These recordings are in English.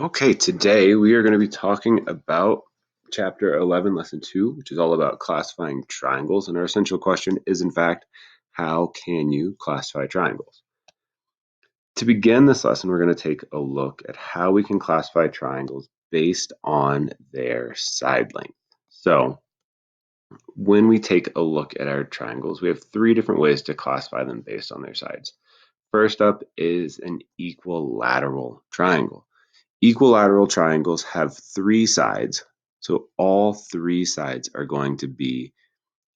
Okay, today we are going to be talking about Chapter 11, Lesson 2, which is all about classifying triangles. And our essential question is, in fact, how can you classify triangles? To begin this lesson, we're going to take a look at how we can classify triangles based on their side length. So, when we take a look at our triangles, we have three different ways to classify them based on their sides. First up is an equilateral triangle. Equilateral triangles have three sides, so all three sides are going to be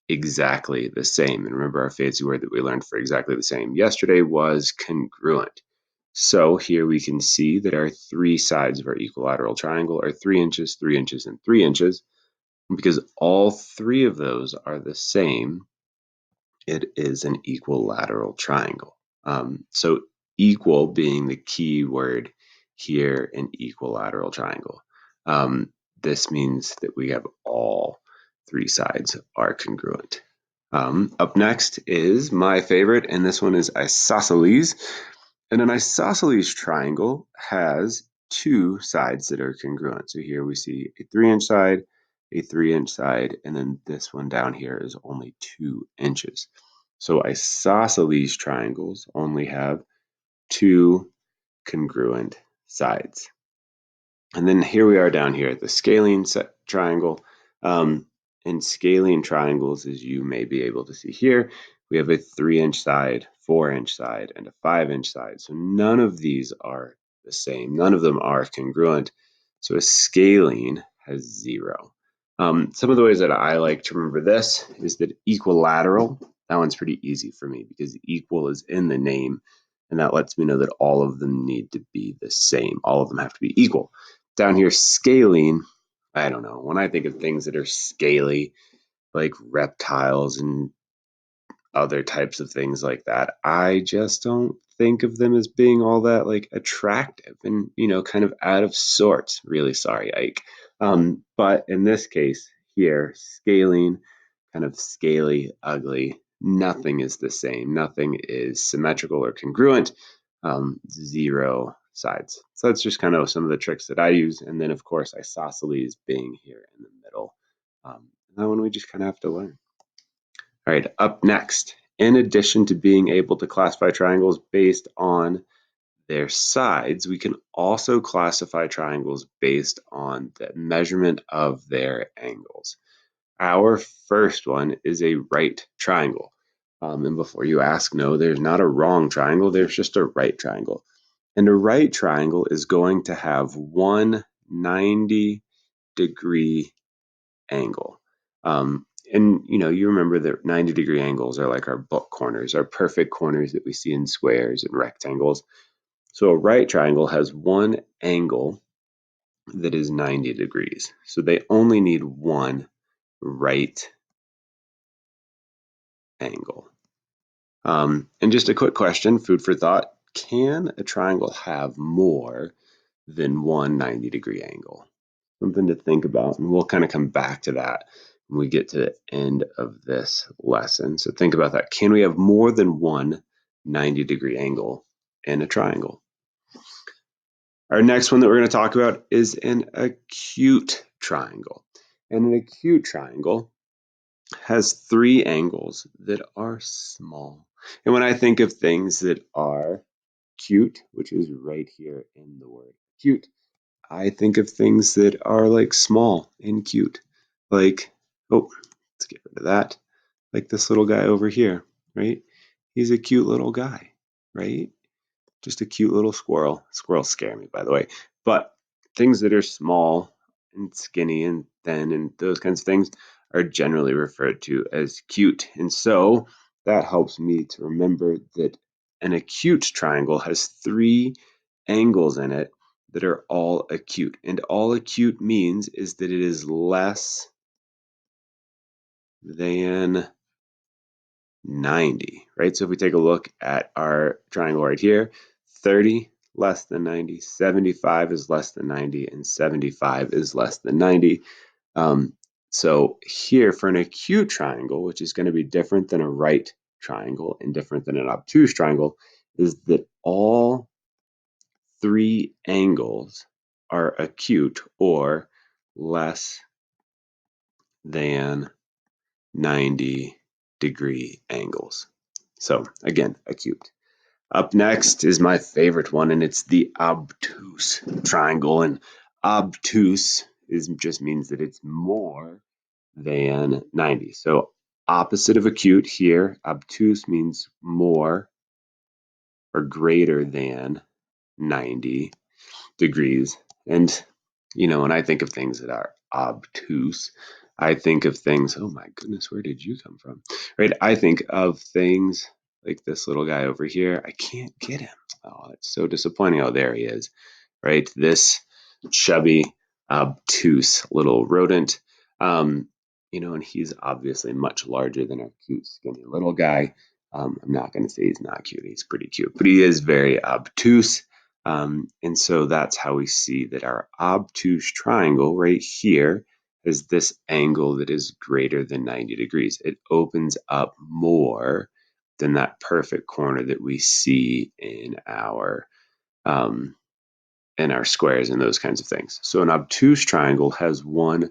exactly the same. And remember, our fancy word that we learned for exactly the same yesterday was congruent. So here we can see that our three sides of our equilateral triangle are 3 inches, 3 inches, and 3 inches. And because all three of those are the same, it is an equilateral triangle. So equal being the key word here in equilateral triangle. This means that we have all three sides are congruent. Up next is my favorite, and this one is isosceles. And an isosceles triangle has two sides that are congruent. So here we see a 3-inch side, a 3-inch side, and then this one down here is only 2 inches. So isosceles triangles only have two congruent sides. And then here we are down here at the scalene triangle. In scalene triangles, as you may be able to see here, we have a 3-inch side, 4-inch side, and a 5-inch side. So none of these are the same. None of them are congruent. So a scalene has 0. Some of the ways that I like to remember this is that equilateral, that one's pretty easy for me because equal is in the name, and that lets me know that all of them need to be the same. All of them have to be equal. Down here, scalene, I don't know. When I think of things that are scaly, like reptiles and other types of things like that, I just don't think of them as being all that like attractive and, kind of out of sorts. Really sorry, Ike. But in this case here, scalene, kind of scaly, ugly, nothing is the same. Nothing is symmetrical or congruent. 0 sides. So that's just kind of some of the tricks that I use. And then, of course, isosceles being here in the middle. That one we just kind of have to learn. All right, up next, in addition to being able to classify triangles based on their sides, we can also classify triangles based on the measurement of their angles. Our first one is a right triangle. And before you ask, no, there's not a wrong triangle, there's just a right triangle. And a right triangle is going to have one 90-degree angle. And you remember that 90-degree angles are like our book corners, our perfect corners that we see in squares and rectangles. So a right triangle has one angle that is 90 degrees. So they only need one right angle. And just a quick question, food for thought. Can a triangle have more than one 90-degree angle? Something to think about, and we'll kind of come back to that when we get to the end of this lesson. So think about that. Can we have more than one 90-degree angle in a triangle? Our next one that we're going to talk about is an acute triangle. And an acute triangle has three angles that are small. And when I think of things that are cute, which is right here in the word cute, I think of things that are like small and cute. Like, oh, let's get rid of that. Like this little guy over here, right? He's a cute little guy, right? Just a cute little squirrel. Squirrels scare me, by the way. But things that are small and skinny and thin and those kinds of things are generally referred to as cute. And so that helps me to remember that an acute triangle has three angles in it that are all acute. And all acute means is that it is less than 90, right? So if we take a look at our triangle right here, 30 less than 90, 75 is less than 90, and 75 is less than 90. So here for an acute triangle, which is going to be different than a right triangle and different than an obtuse triangle, is that all three angles are acute or less than 90-degree angles. So again, acute. Up next is my favorite one, and it's the obtuse triangle. And obtuse just means that it's more than 90. So opposite of acute here, obtuse means more or greater than 90 degrees. And, when I think of things that are obtuse, I think of things, oh my goodness, where did you come from? Right? I think of things like this little guy over here. I can't get him. Oh, it's so disappointing. Oh, there he is. Right? This chubby, obtuse little rodent. Um, and he's obviously much larger than our cute, skinny little guy. I'm not going to say he's not cute. He's pretty cute, but he is very obtuse. And so that's how we see that our obtuse triangle right here is this angle that is greater than 90 degrees. It opens up more than that perfect corner that we see in our squares and those kinds of things. So an obtuse triangle has one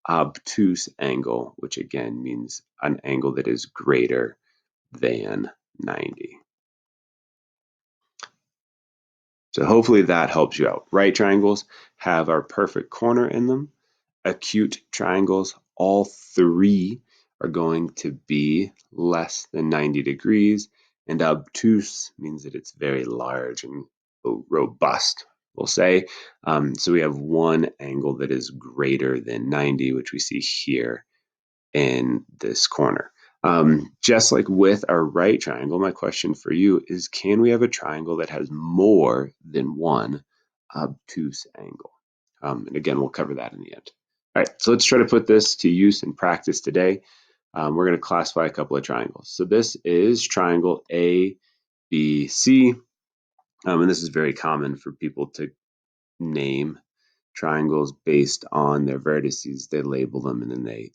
obtuse angle, which again means an angle that is greater than 90. So hopefully that helps you out. Right triangles have our perfect corner in them. Acute triangles, all three are going to be less than 90 degrees. And obtuse means that it's very large and robust, we'll say. So we have one angle that is greater than 90, which we see here in this corner. Just like with our right triangle, my question for you is, can we have a triangle that has more than one obtuse angle? And again, we'll cover that in the end. All right, so let's try to put this to use in practice today. We're going to classify a couple of triangles. So this is triangle ABC, and this is very common for people to name triangles based on their vertices. They label them and then they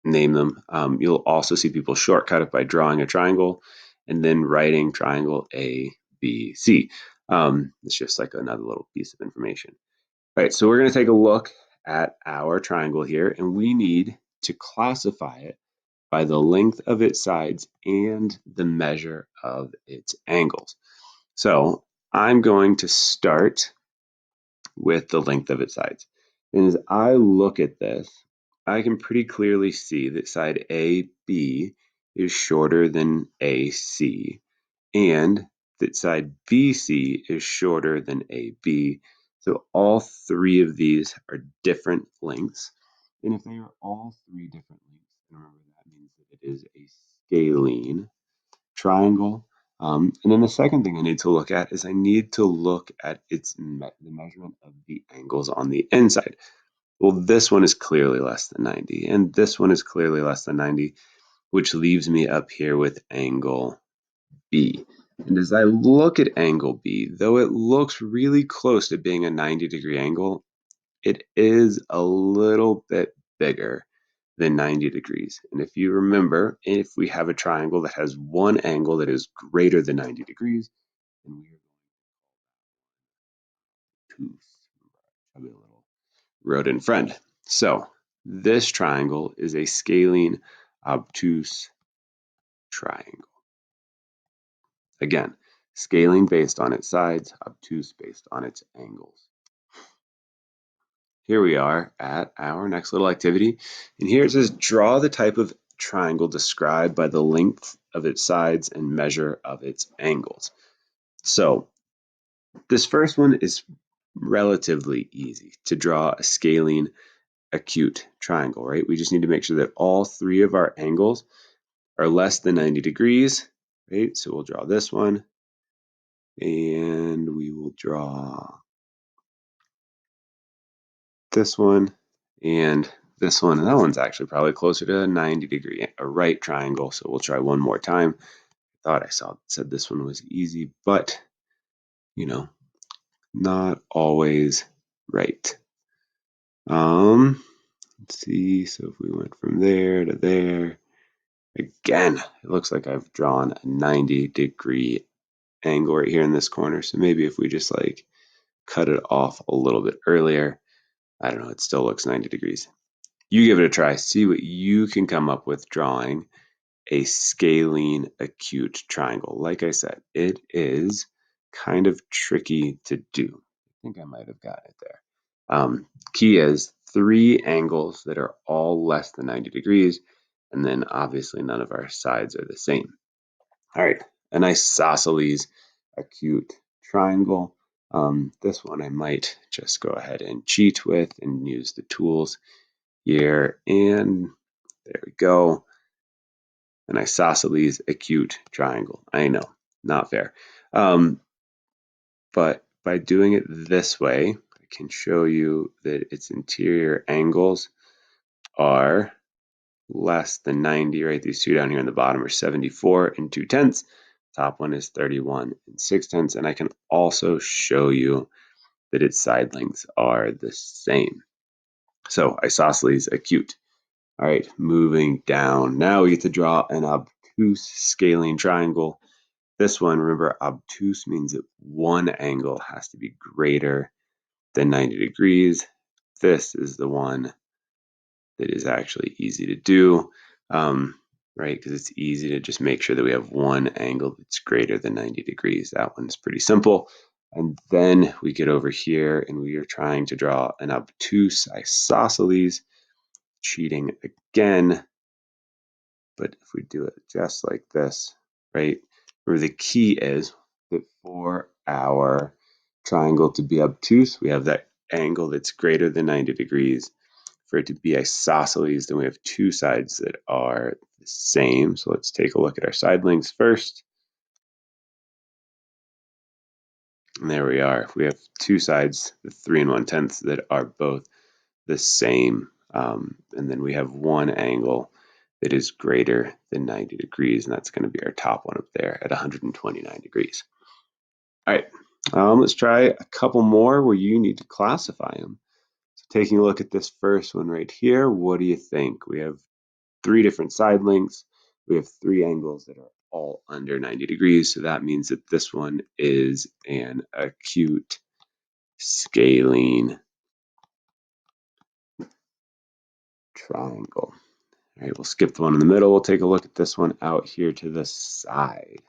name them. You'll also see people shortcut it by drawing a triangle and then writing triangle A, B, C. It's just like another little piece of information. All right, so we're going to take a look at our triangle here, and we need to classify it by the length of its sides and the measure of its angles. So I'm going to start with the length of its sides. And as I look at this, I can pretty clearly see that side AB is shorter than AC, and that side BC is shorter than AB. So all three of these are different lengths. And if they are all three different lengths, remember that means that it is a scalene triangle. And then the second thing I need to look at is I need to look at the measurement of the angles on the inside. Well, this one is clearly less than 90, and this one is clearly less than 90, which leaves me up here with angle B. And as I look at angle B, though it looks really close to being a 90-degree angle, it is a little bit bigger than 90 degrees. And if you remember, if we have a triangle that has one angle that is greater than 90 degrees, then we are going to have a little rodent friend. So this triangle is a scalene obtuse triangle. Again, scaling based on its sides, obtuse based on its angles. Here we are at our next little activity. And here it says, draw the type of triangle described by the length of its sides and measure of its angles. So this first one is relatively easy to draw a scalene acute triangle, right? We just need to make sure that all three of our angles are less than 90 degrees, right? So we'll draw this one, and we will draw this one, and this one. And that one's actually probably closer to a 90-degree, a right triangle. So we'll try one more time. I thought I said this one was easy, but not always right. Let's see. So if we went from there to there, again, it looks like I've drawn a 90-degree angle right here in this corner. So maybe if we just like cut it off a little bit earlier. I don't know, it still looks 90 degrees. You give it a try, see what you can come up with drawing a scalene acute triangle. Like I said, it is kind of tricky to do. I think I might have got it there. Key is 3 angles that are all less than 90 degrees, and then obviously none of our sides are the same. All right, an isosceles acute triangle. This one I might just go ahead and cheat with and use the tools here, and there we go. An isosceles acute triangle. I know, not fair. But by doing it this way, I can show you that its interior angles are less than 90, right? These two down here in the bottom are 74 and 2/10. Top one is 31 and 6/10. And I can also show you that its side lengths are the same. So isosceles acute. All right, moving down. Now we get to draw an obtuse scalene triangle. This one, remember, obtuse means that one angle has to be greater than 90 degrees. This is the one that is actually easy to do, right? Because it's easy to just make sure that we have one angle that's greater than 90 degrees. That one's pretty simple. And then we get over here and we are trying to draw an obtuse isosceles, cheating again. But if we do it just like this, right, where the key is that for our triangle to be obtuse, we have that angle that's greater than 90 degrees. For it to be isosceles, then we have two sides that are the same. So let's take a look at our side lengths first. And there we are. We have two sides, the 3 1/10, that are both the same. And then we have one angle that is greater than 90 degrees, and that's going to be our top one up there at 129 degrees. All right, let's try a couple more where you need to classify them. So taking a look at this first one right here, what do you think? We have 3 different side lengths. We have 3 angles that are all under 90 degrees, so that means that this one is an acute scalene triangle. All right, we'll skip the one in the middle. We'll take a look at this one out here to the side.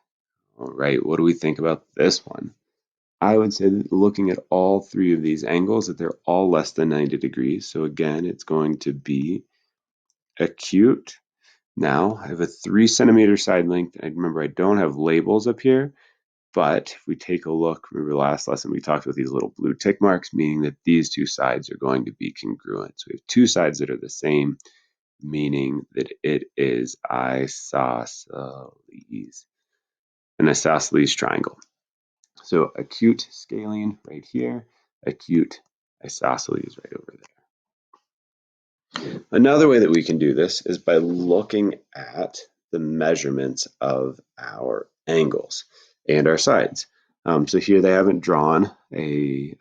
All right, what do we think about this one? I would say that looking at all 3 of these angles, that they're all less than 90 degrees. So again, it's going to be acute. Now I have a 3 centimeter side length. And remember, I don't have labels up here, but if we take a look, remember last lesson we talked about these little blue tick marks, meaning that these 2 sides are going to be congruent. So we have 2 sides that are the same, meaning that it is isosceles, an isosceles triangle. So acute scalene right here, acute isosceles right over there. Another way that we can do this is by looking at the measurements of our angles and our sides. So here they haven't drawn a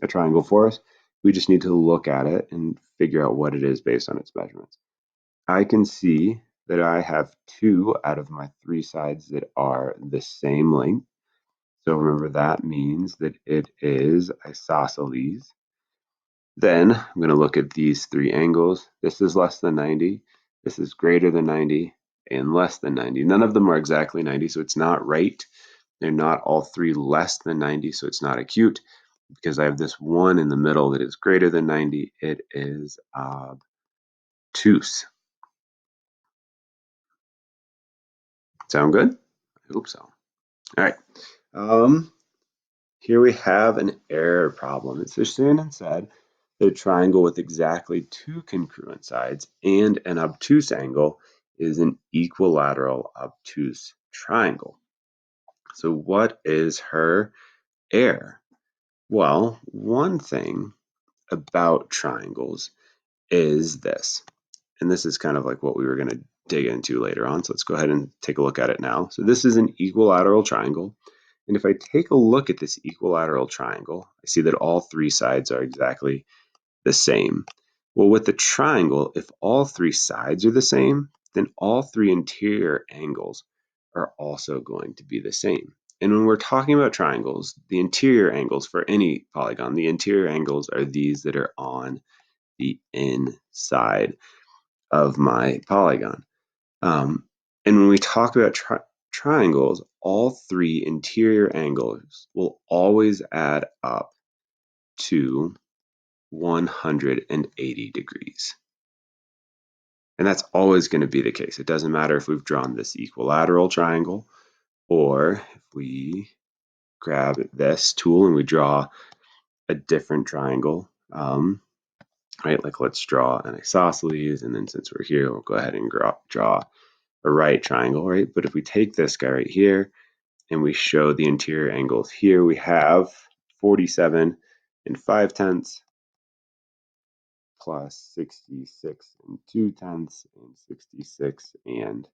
triangle for us. We just need to look at it and figure out what it is based on its measurements. I can see that I have 2 out of my 3 sides that are the same length. So remember that means that it is isosceles. Then I'm going to look at these 3 angles. This is less than 90. This is greater than 90 and less than 90. None of them are exactly 90, so it's not right. They're not all 3 less than 90, so it's not acute. Because I have this one in the middle that is greater than 90, it is obtuse. Sound good? I hope so. All right. Here we have an error problem. It's Shannon said that a triangle with exactly 2 congruent sides and an obtuse angle is an equilateral obtuse triangle. So what is her error? Well, one thing about triangles is this, and this is kind of like what we were going to dig into later on. So let's go ahead and take a look at it now. So this is an equilateral triangle. And if I take a look at this equilateral triangle, I see that all 3 sides are exactly the same. Well, with the triangle, if all 3 sides are the same, then all 3 interior angles are also going to be the same. And when we're talking about triangles, the interior angles for any polygon, the interior angles are these that are on the inside of my polygon. And when we talk about triangles, all three interior angles will always add up to 180 degrees. And that's always going to be the case. It doesn't matter if we've drawn this equilateral triangle or if we grab this tool and we draw a different triangle, right? Like let's draw an isosceles, and then since we're here, we'll go ahead and draw a right triangle, right? But if we take this guy right here and we show the interior angles here, we have 47 and 5/10 plus 66 and 2/10 and 66 and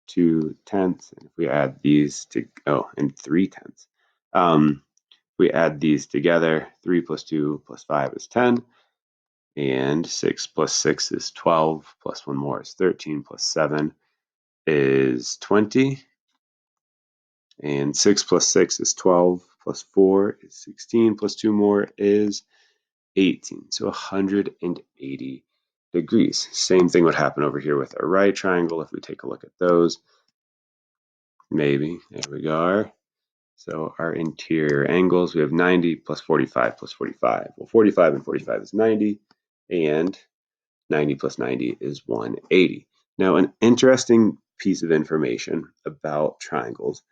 2/10. And if we add these to, and 3/10. We add these together, 3 plus 2 plus 5 is 10, and 6 plus 6 is 12, plus 1 more is 13, plus 7 is 20, and 6 plus 6 is 12, plus 4 is 16, plus 2 more is 18, so 180 degrees. Same thing would happen over here with a right triangle if we take a look at those. Maybe, there we go. So our interior angles, we have 90 plus 45 plus 45. Well, 45 and 45 is 90, and 90 plus 90 is 180. Now, an interesting piece of information about triangles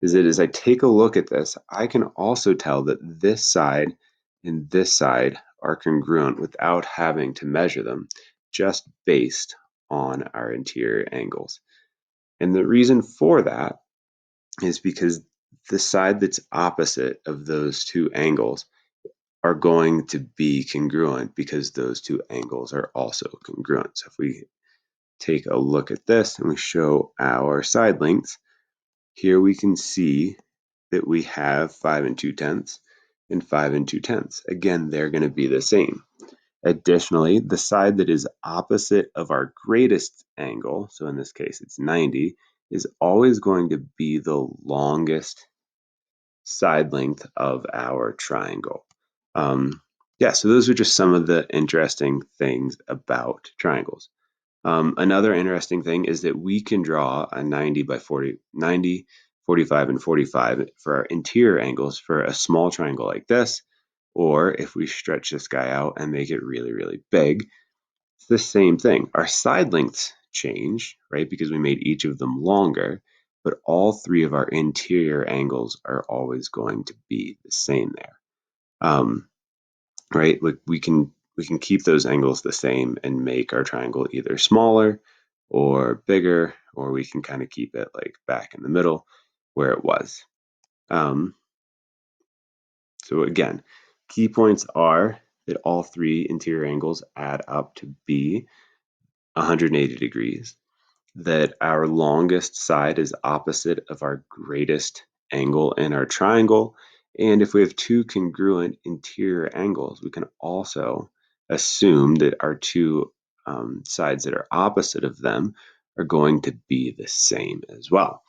is that as I take a look at this, I can also tell that this side and this side are congruent without having to measure them, just based on our interior angles. And the reason for that is because the side that's opposite of those two angles are going to be congruent because those two angles are also congruent. So if we take a look at this and we show our side lengths, here we can see that we have 5 and 2/10 and 5 and 2/10. Again, they're going to be the same. Additionally, the side that is opposite of our greatest angle, so in this case it's 90, is always going to be the longest side length of our triangle. Yeah, so those are just some of the interesting things about triangles. Another interesting thing is that we can draw a 90 by 40, 90, 45, and 45 for our interior angles for a small triangle like this, or if we stretch this guy out and make it really, really big, it's the same thing. Our side lengths change, right, because we made each of them longer, but all three of our interior angles are always going to be the same there. Right, like we can keep those angles the same and make our triangle either smaller or bigger, or we can kind of keep it like back in the middle where it was. So again, key points are that all three interior angles add up to be 180 degrees, that our longest side is opposite of our greatest angle in our triangle. And if we have two congruent interior angles, we can also assume that our two sides that are opposite of them are going to be the same as well.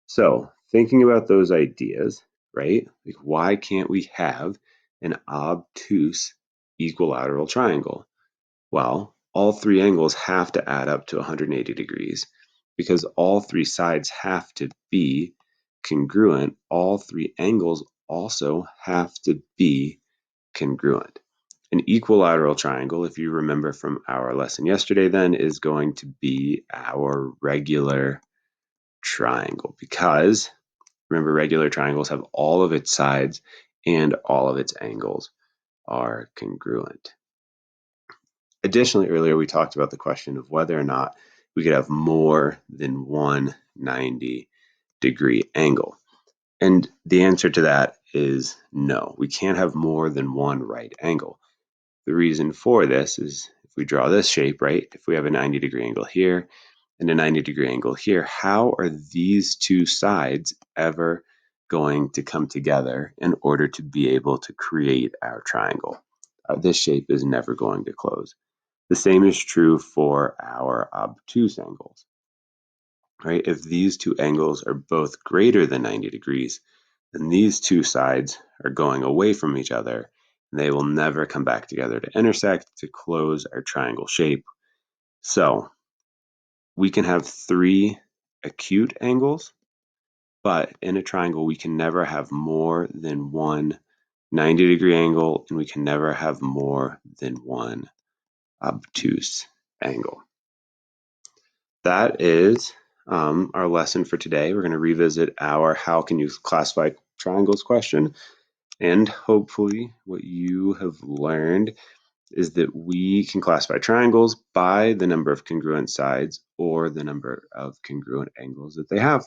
So thinking about those ideas, right? Like why can't we have an obtuse equilateral triangle? Well, all three angles have to add up to 180 degrees because all three sides have to be congruent. All three angles also have to be congruent. An equilateral triangle, if you remember from our lesson yesterday, then is going to be our regular triangle because remember, regular triangles have all of its sides and all of its angles are congruent. Additionally, earlier we talked about the question of whether or not we could have more than one 90-degree angle. And the answer to that is no. We can't have more than one right angle. The reason for this is if we draw this shape, right, if we have a 90-degree angle here and a 90-degree angle here, how are these two sides ever going to come together in order to be able to create our triangle? This shape is never going to close. The same is true for our obtuse angles, right? If these two angles are both greater than 90 degrees, And these two sides are going away from each other, and they will never come back together to intersect to close our triangle shape. So we can have three acute angles, but in a triangle, we can never have more than one 90-degree angle, and we can never have more than one obtuse angle. That is our lesson for today. We're going to revisit our how can you classify triangles question. And hopefully what you have learned is that we can classify triangles by the number of congruent sides or the number of congruent angles that they have.